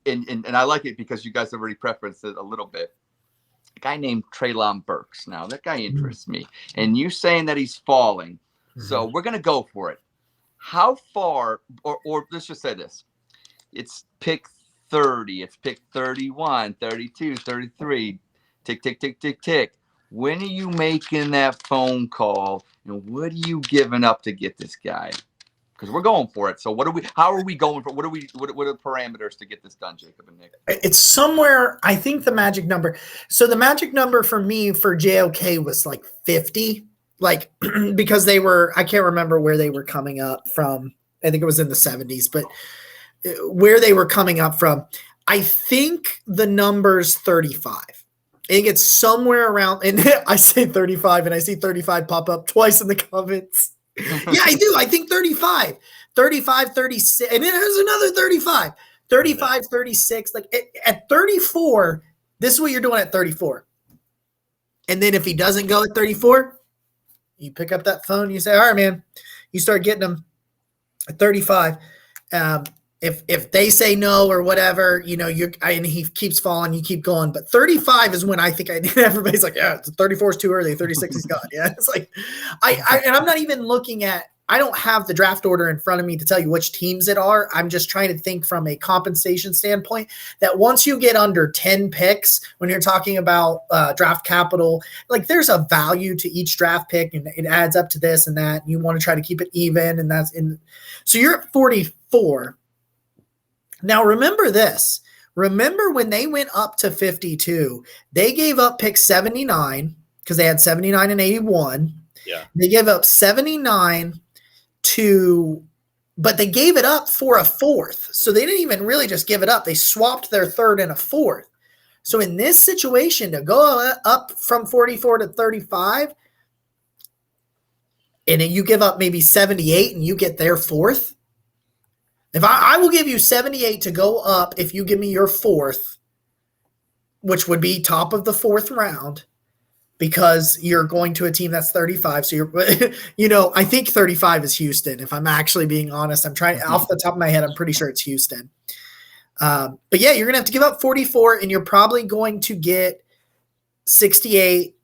I like it because you guys have already preferenced it a little bit. A guy named Treylon Burks. Now, that guy interests me. And you saying that he's falling. Mm-hmm. So we're going to go for it. How far, or let's just say this. It's pick 30. It's pick 31, 32, 33. Tick, tick, tick, tick, tick. When are you making that phone call? And what are you giving up to get this guy? Because we're going for it. So how are we going for? What are the parameters to get this done, Jacob and Nick? It's somewhere, I think the magic number. So the magic number for me for JOK was like 50, like because they were, I can't remember where they were coming up from. I think it was in the 70s, but where they were coming up from, I think the number's 35. I think it's somewhere around, and I say 35 and I see 35 pop up twice in the comments. Yeah, I do. I think 35, 36, and there's another 35, 35, 36. Like at 34, this is what you're doing at 34. And then if he doesn't go at 34, you pick up that phone, you say, all right, man, you start getting them at 35. If they say no or whatever, and he keeps falling, you keep going. But 35 is when I think everybody's like, yeah, 34 is too early. 36 is gone. Yeah, it's like, and I'm not even looking at. I don't have the draft order in front of me to tell you which teams it are. I'm just trying to think from a compensation standpoint that once you get under 10 picks, when you're talking about draft capital, like there's a value to each draft pick, and it adds up to this and that. And you want to try to keep it even, and that's in. So you're at 44. Now, remember this. Remember when they went up to 52, they gave up pick 79 because they had 79 and 81. Yeah. They gave up 79 but they gave it up for a fourth. So they didn't even really just give it up. They swapped their third and a fourth. So in this situation, to go up from 44 to 35, and then you give up maybe 78 and you get their fourth, if I will give you 78 to go up if you give me your fourth, which would be top of the fourth round, because you're going to a team that's 35. So you're, I think 35 is Houston. If I'm actually being honest, I'm trying off the top of my head, I'm pretty sure it's Houston. But yeah, you're going to have to give up 44 and you're probably going to get 78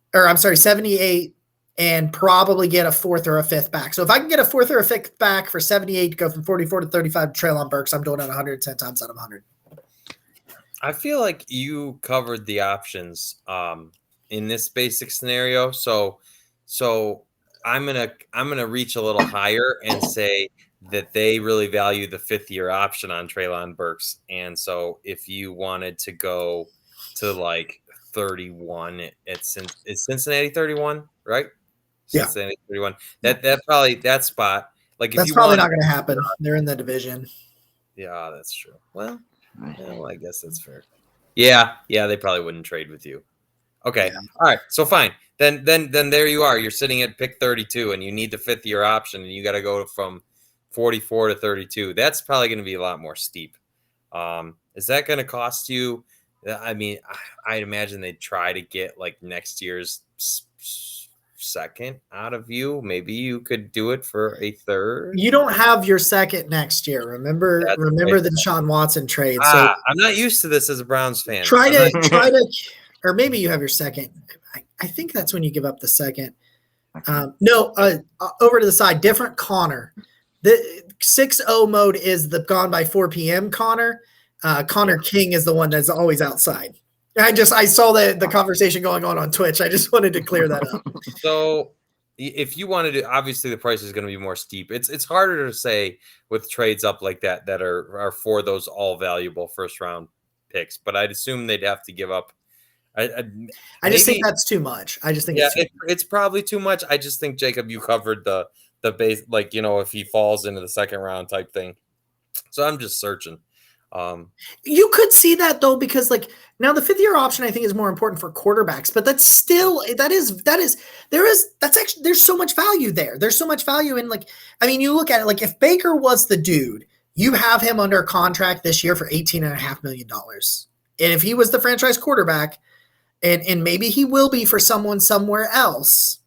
and probably get a fourth or a fifth back. So if I can get a fourth or a fifth back for 78 to go from 44 to 35 to Treylon Burks, I'm doing it 110 times out of 100. I feel like you covered the options in this basic scenario. So I'm gonna reach a little higher and say that they really value the 5th-year option on Treylon Burks. And so if you wanted to go to like 31, it's Cincinnati 31, right? Yeah. Cincinnati 31. That spot. Like if that's you probably not going to happen. They're in the division. Yeah, that's true. Well, I guess that's fair. Yeah, they probably wouldn't trade with you. Okay. Yeah. All right. So fine. Then there you are. You're sitting at pick 32 and you need the 5th-year option and you got to go from 44 to 32. That's probably going to be a lot more steep. Is that going to cost you? I mean, I'd imagine they'd try to get like next year's second out of you. Maybe you could do it for a third. You don't have your second next year. Remember the Deshaun Watson trade. So I'm not used to this as a Browns fan. Try to, or maybe you have your second. I think that's when you give up the second. Over to the side, different Connor. The 6-0 mode is the gone by 4 p.m. Connor. Connor King is the one that's always outside. I saw the conversation going on Twitch. I just wanted to clear that up. So if you wanted to, obviously the price is going to be more steep. It's harder to say with trades up like that are for those all valuable first round picks, but I'd assume they'd have to give up. I just think that's too much. I just think it's probably too much. I just think, Jacob, you covered the base, like, if he falls into the second round type thing. So I'm just searching. You could see that though, because like now the 5th-year option I think is more important for quarterbacks, but that's still there's so much value there. There's so much value in you look at it like if Baker was the dude, you have him under contract this year for $18.5 million. And if he was the franchise quarterback, and maybe he will be for someone somewhere else.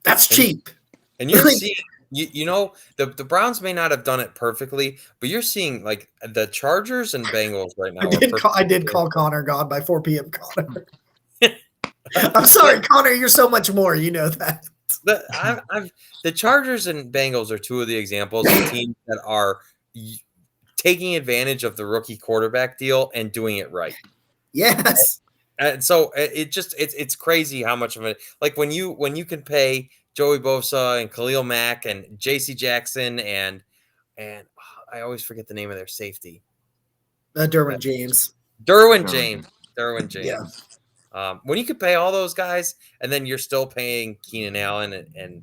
That's cheap. And you're seeing, the Browns may not have done it perfectly, but you're seeing like the Chargers and Bengals right now. I did call Connor God by 4 p.m. Connor. I'm sorry, Connor. You're so much more. You know that. The Chargers and Bengals are two of the examples of teams that are taking advantage of the rookie quarterback deal and doing it right. Yes. And so it's crazy how much of it, like when you can pay Joey Bosa and Khalil Mack and J.C. Jackson and I always forget the name of their safety. Derwin James. Derwin James. Yeah. When you could pay all those guys and then you're still paying Keenan Allen and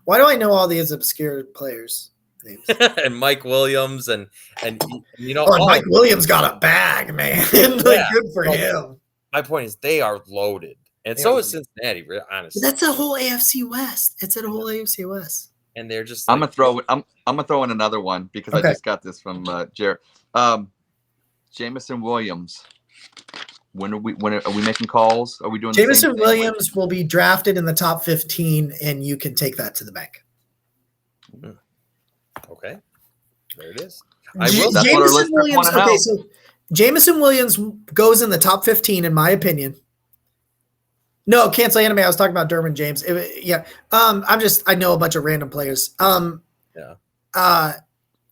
why do I know all these obscure players' names? and Mike Williams and Mike Williams got a bag, man. Like, good for him. My point is they are loaded. And so is Cincinnati, honestly. But that's a whole AFC West. It's a whole AFC West. And they're just I'm gonna throw in another one because I just got this from Jared. Jameson Williams. When are we making calls? Are we doing Jameson Williams will be drafted in the top 15 and you can take that to the bank. Okay. There it is. Jameson Williams. Okay, so Jameson Williams goes in the top 15 in my opinion. No, cancel anime. I was talking about Derwin James. I know a bunch of random players.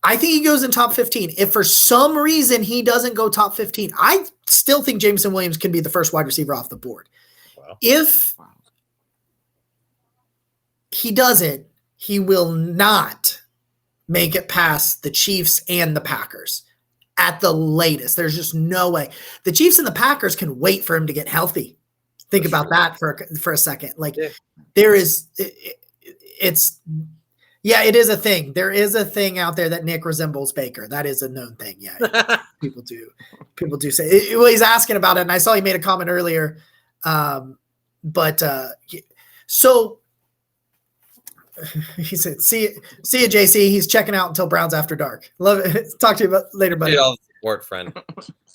I think he goes in top 15. If for some reason he doesn't go top 15, I still think Jameson Williams can be the first wide receiver off the board. Wow. If he doesn't, he will not make it past the Chiefs and the Packers at the latest. There's just no way. The Chiefs and the Packers can wait for him to get healthy. Think about that for a second. Like there is, it is a thing. There is a thing out there that Nick resembles Baker. That is a known thing. Yeah, people do say it. Well, he's asking about it, and I saw he made a comment earlier. So he said, "See you, JC. He's checking out until Browns After Dark. Love it. Talk to you about later, buddy. Support friend."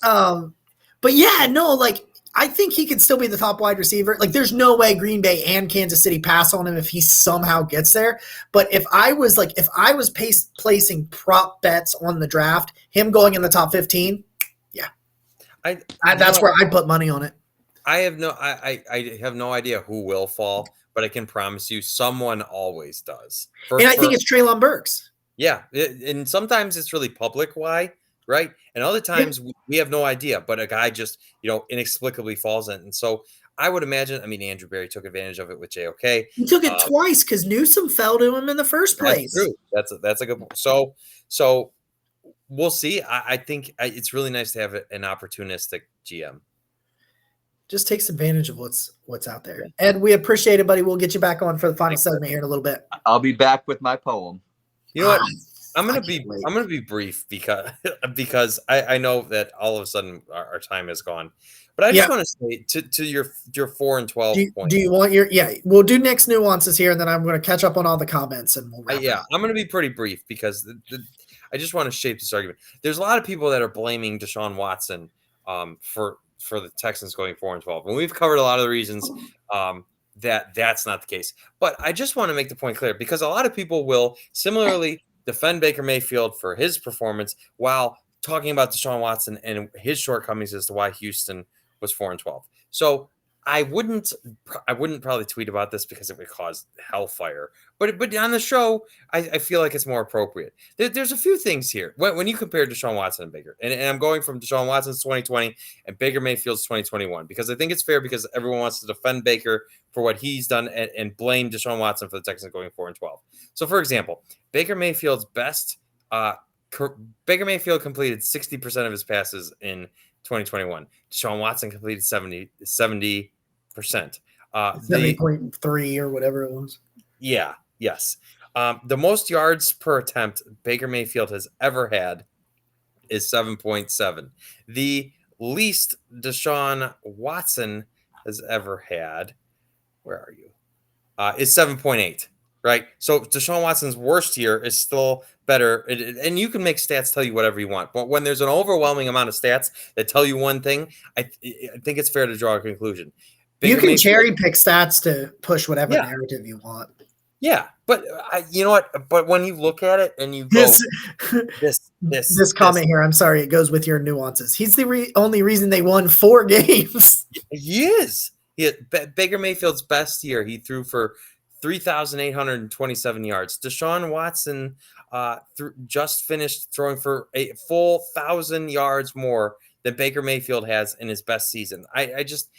But yeah, no, like. I think he could still be the top wide receiver. Like, there's no way Green Bay and Kansas City pass on him if he somehow gets there. But if I was placing prop bets on the draft, him going in the top 15, yeah, that's where I put money on it. I have no idea who will fall, but I can promise you, someone always does. I think it's Treylon Burks. Yeah, and sometimes it's really public. Why? Right. And other times we have no idea, but a guy just, inexplicably falls in. And so I would imagine, Andrew Berry took advantage of it with JOK. He took it twice because Newsome fell to him in the first place. That's true. That's a good point. So we'll see. I think it's really nice to have an opportunistic GM. Just takes advantage of what's out there. Ed, we appreciate it, buddy. We'll get you back on for the final segment here in a little bit. I'll be back with my poem. You know what? I'm gonna be brief because I know that all of a sudden our time is gone, but I just want to say to your 4 and 12 point. Do you want we'll do next nuances here, and then I'm going to catch up on all the comments and we'll wrap up. I'm going to be pretty brief because I just want to shape this argument. There's a lot of people that are blaming Deshaun Watson for the Texans going 4 and 12, and we've covered a lot of the reasons that's not the case. But I just want to make the point clear because a lot of people will similarly defend Baker Mayfield for his performance while talking about Deshaun Watson and his shortcomings as to why Houston was 4 and 12. So I wouldn't probably tweet about this because it would cause hellfire. But on the show, I feel like it's more appropriate. There's a few things here when you compare Deshaun Watson and Baker, and I'm going from Deshaun Watson's 2020 and Baker Mayfield's 2021 because I think it's fair because everyone wants to defend Baker for what he's done and blame Deshaun Watson for the Texans going 4 and 12. So, for example, Baker Mayfield completed 60% of his passes in 2021. Deshaun Watson completed 70%. 70.3 or whatever it was. Yeah. Yes. The most yards per attempt Baker Mayfield has ever had is 7.7. The least Deshaun Watson has ever had, where are you? Is 7.8. right? So Deshaun Watson's worst year is still better. And you can make stats tell you whatever you want. But when there's an overwhelming amount of stats that tell you one thing, I think it's fair to draw a conclusion. You can cherry pick stats to push whatever narrative you want. Yeah, but you know what? But when you look at it and you go, this comment here, I'm sorry, it goes with your nuances. He's the only reason they won 4 games. He is. Baker Mayfield's best year, he threw for 3,827 yards. Deshaun Watson just finished throwing for a full 1,000 yards more than Baker Mayfield has in his best season. I just.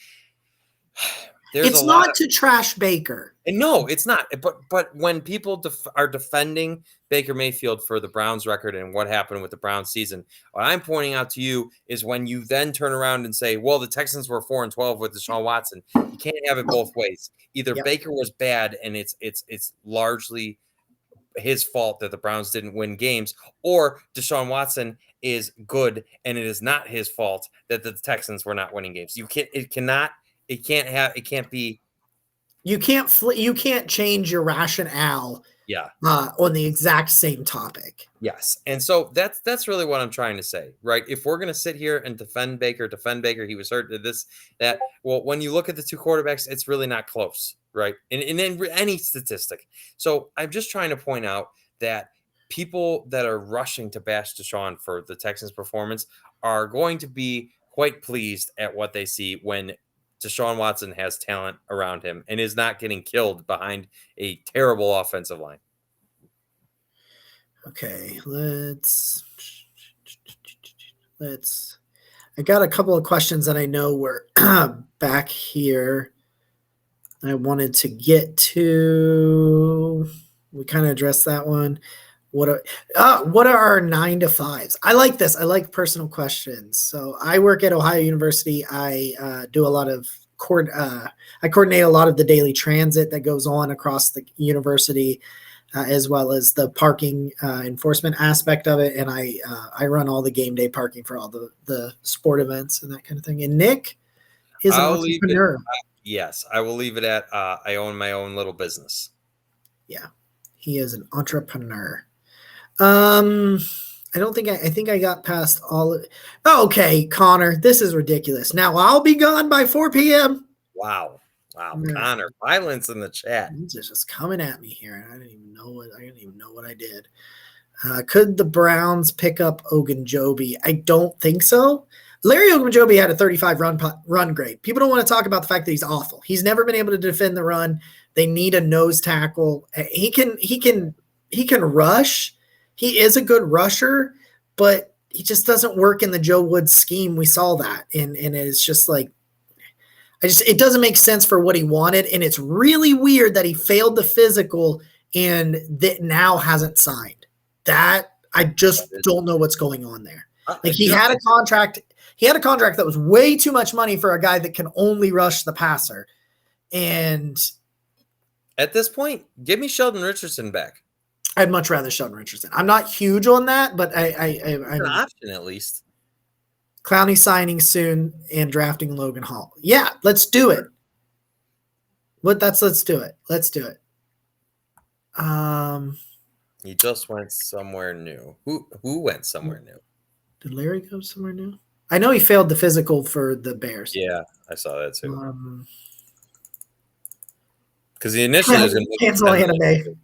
It's not to trash Baker. No, it's not. But when people are defending Baker Mayfield for the Browns record and what happened with the Browns season, what I'm pointing out to you is when you then turn around and say, well, the Texans were 4-12 with Deshaun Watson. You can't have it both ways. Either Baker was bad and it's largely his fault that the Browns didn't win games, or Deshaun Watson is good and it is not his fault that the Texans were not winning games. You can't be. You can't change your rationale. Yeah. On the exact same topic. Yes. And so that's really what I'm trying to say, right? If we're going to sit here and defend Baker, he was hurt, did this, that. Well, when you look at the two quarterbacks, it's really not close, right? In any statistic. So I'm just trying to point out that people that are rushing to bash Deshaun for the Texans' performance are going to be quite pleased at what they see when Deshaun Watson has talent around him and is not getting killed behind a terrible offensive line. Okay, let's I got a couple of questions that I know were back here I wanted to get to. We kind of addressed that one. What are our 9 to 5s? I like this. I like personal questions. So I work at Ohio University. I do a lot of I coordinate a lot of the daily transit that goes on across the university, as well as the parking enforcement aspect of it. And I run all the game day parking for all the sport events and that kind of thing. And Nick is an entrepreneur. Yes, I will leave it at I own my own little business. Yeah, he is an entrepreneur. I think I got past all of it. Oh, okay, Connor, this is ridiculous. Now I'll be gone by 4 p.m. Wow. Connor, violence in the chat. He's just coming at me here. I didn't even know what I did. Could the Browns pick up Ogunjobi? I don't think so. Larry Ogunjobi had a 35 run grade. People don't want to talk about the fact that he's awful. He's never been able to defend the run. They need a nose tackle. He can rush. He is a good rusher, but he just doesn't work in the Joe Woods scheme. We saw that. And it's just like, it doesn't make sense for what he wanted. And it's really weird that he failed the physical and that now hasn't signed. That I just don't know what's going on there. Like he had a contract that was way too much money for a guy that can only rush the passer. And at this point, give me Sheldon Richardson back. I'd much rather Sheldon Richardson. I'm not huge on that, but I'm an option at least. Clowney signing soon and drafting Logan Hall. Yeah, let's do it. Let's do it. Let's do it. He just went somewhere new. Who went somewhere new? Did Larry go somewhere new? I know he failed the physical for the Bears. Yeah, I saw that too. Because the initially was going to cancel anime.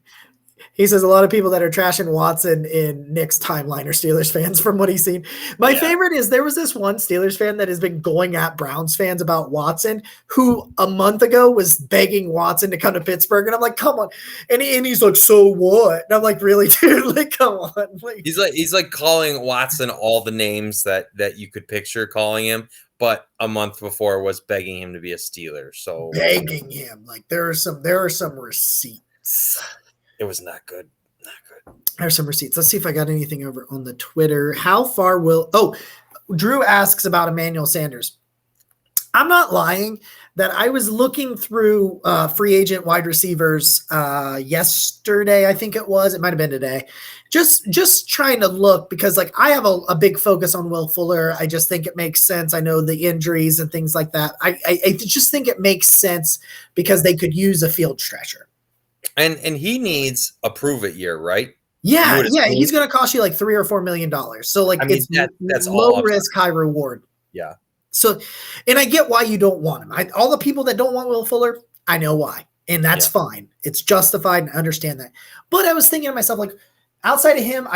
He says a lot of people that are trashing Watson in Nick's timeline are Steelers fans from what he's seen. My favorite is there was this one Steelers fan that has been going at Browns fans about Watson, who a month ago was begging Watson to come to Pittsburgh. And I'm like, come on. And he's like, so what? And I'm like, really, dude? Like, come on. Like, he's like calling Watson all the names that you could picture calling him, but a month before was begging him to be a Steeler. So begging him. Like there are some receipts. It was not good. There's some receipts. Let's see if I got anything over on the Twitter. How far Drew asks about Emmanuel Sanders. I'm not lying that I was looking through free agent wide receivers yesterday. I think it might have been today. Just trying to look because like I have a big focus on Will Fuller. I just think it makes sense. I know the injuries and things like that. I just think it makes sense because they could use a field stretcher. And he needs a prove it year, right? Yeah, would yeah, assume. he's going to cost you like $3 or $4 million. So like I mean, it's that's low all upside. risk, high reward. Yeah. So, and I get why you don't want him. All the people that don't want Will Fuller, I know why, and that's fine. It's justified, and I understand that. But I was thinking to myself, like, outside of him,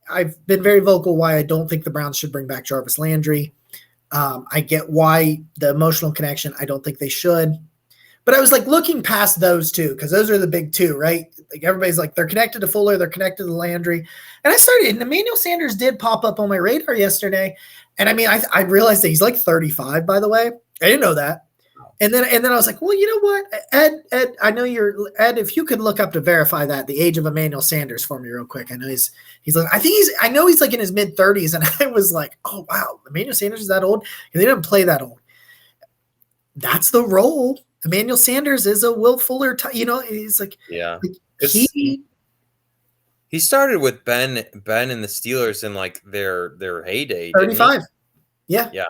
I've been very vocal why I don't think the Browns should bring back Jarvis Landry. I get why the emotional connection. I don't think they should. But I was like looking past those two, because those are the big two, right? Like everybody's like, they're connected to Fuller, they're connected to Landry. And and Emmanuel Sanders did pop up on my radar yesterday. And I mean, I realized that he's like 35, by the way. I didn't know that. And then I was like, well, you know what? Ed, I know Ed, if you could look up to verify that, the age of Emmanuel Sanders for me real quick. I know he's like, I know he's like in his mid 30s. And I was like, oh wow, Emmanuel Sanders is that old? And they didn't play that old. That's the role. Emmanuel Sanders is a Will Fuller, he's like, he started with Ben and the Steelers in like their heyday. 35. Yeah. Yeah.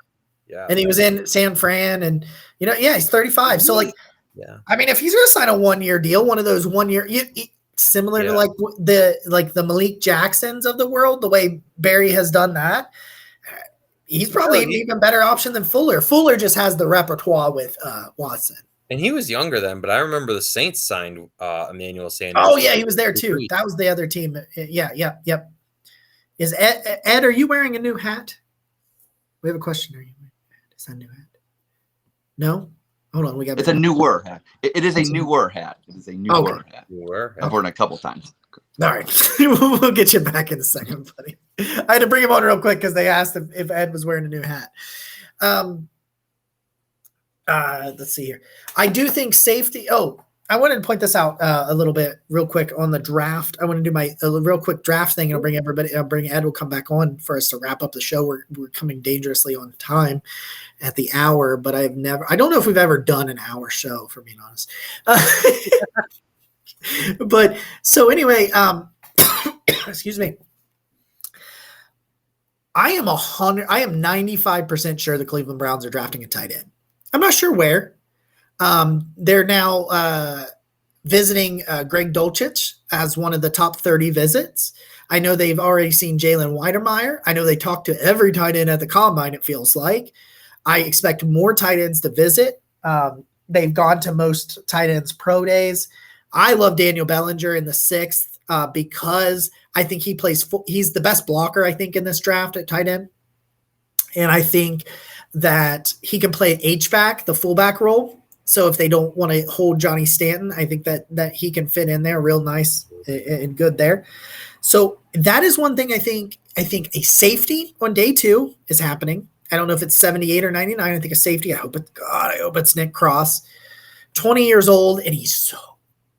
And he was in San Fran and, he's 35. So like, yeah, I mean, if he's going to sign a 1-year deal, one of those 1 year, similar to like the Malik Jacksons of the world, the way Barry has done that, he's probably an even better option than Fuller. Fuller just has the repertoire with Watson. And he was younger then, but I remember the Saints signed Emmanuel Sanders. Oh yeah, he was there too. That was the other team. Yep. Is Ed? Are you wearing a new hat? We have a question. Are you? Is that a new hat? No. Hold on. It's a newer hat. It is a newer hat. It is a newer hat. I've worn it a couple times. All right, we'll get you back in a second, buddy. I had to bring him on real quick because they asked if Ed was wearing a new hat. Let's see here. I do think safety. Oh, I wanted to point this out a little bit real quick on the draft. I want to do a real quick draft thing and I'll bring Ed will come back on for us to wrap up the show. We're coming dangerously on time at the hour, but I don't know if we've ever done an hour show, for being honest. But so anyway, excuse me. I am 95% sure the Cleveland Browns are drafting a tight end. I'm not sure where. They're now visiting Greg Dulcich as one of the top 30 visits. I know they've already seen Jalen Weidermeyer. I know they talked to every tight end at the combine, it feels like. I expect more tight ends to visit. They've gone to most tight ends pro days. I love Daniel Bellinger in the 6th because I think he's the best blocker, I think, in this draft at tight end. And I think that he can play H-back, the fullback role. So if they don't want to hold Johnny Stanton, I think that he can fit in there real nice and good there. So that is one thing I think a safety on day 2 is happening. I don't know if it's 78 or 99. I think a safety. I hope it's Nick Cross. 20 years old, and he's so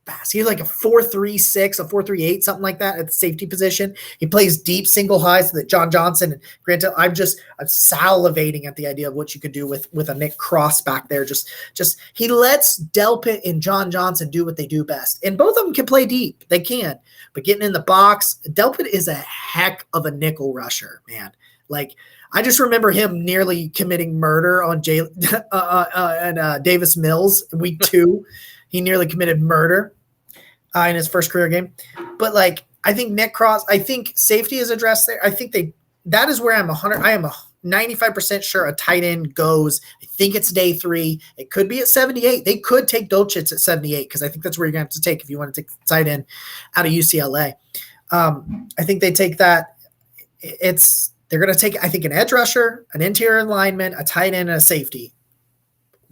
fast. He's like a 4.36, a 4.38, something like that at the safety position. He plays deep single highs that John Johnson and Grant. I'm salivating at the idea of what you could do with a Nick Cross back there. Just he lets Delpit and John Johnson do what they do best. And both of them can play deep. They can. But getting in the box, Delpit is a heck of a nickel rusher, man. Like, I just remember him nearly committing murder on Davis Mills week 2. He nearly committed murder in his first career game. But like, I think Nick Cross, I think safety is addressed there. I think that is where I am 95% sure a tight end goes. I think it's day 3. It could be at 78. They could take Dulcich at 78 because I think that's where you're going to have to take if you want to take the tight end out of UCLA. I think they take that. They're going to take, I think, an edge rusher, an interior lineman, a tight end, and a safety.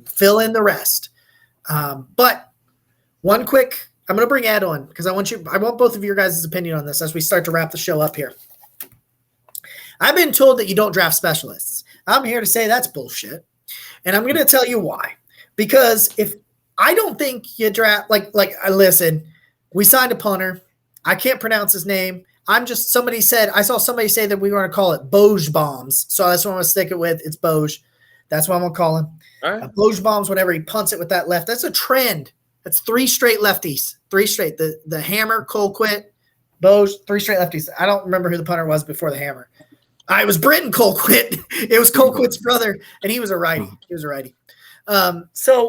Fill in the rest. But one quick, I'm going to bring Ed on because I want both of your guys' opinion on this as we start to wrap the show up here. I've been told that you don't draft specialists. I'm here to say that's bullshit. And I'm going to tell you why. Because if I don't think you draft, listen, we signed a punter. I can't pronounce his name. I saw somebody say that we were going to call it Boj bombs. So that's what I'm going to stick it with. It's Boj. That's what I'm going to call him. All right. Boj bombs whenever he punts it with that left. That's a trend. That's 3 straight lefties. 3 straight. The hammer, Colquitt, Boj, 3 straight lefties. I don't remember who the punter was before the hammer. It was Britton Colquitt. It was Colquitt's brother, and he was a righty. So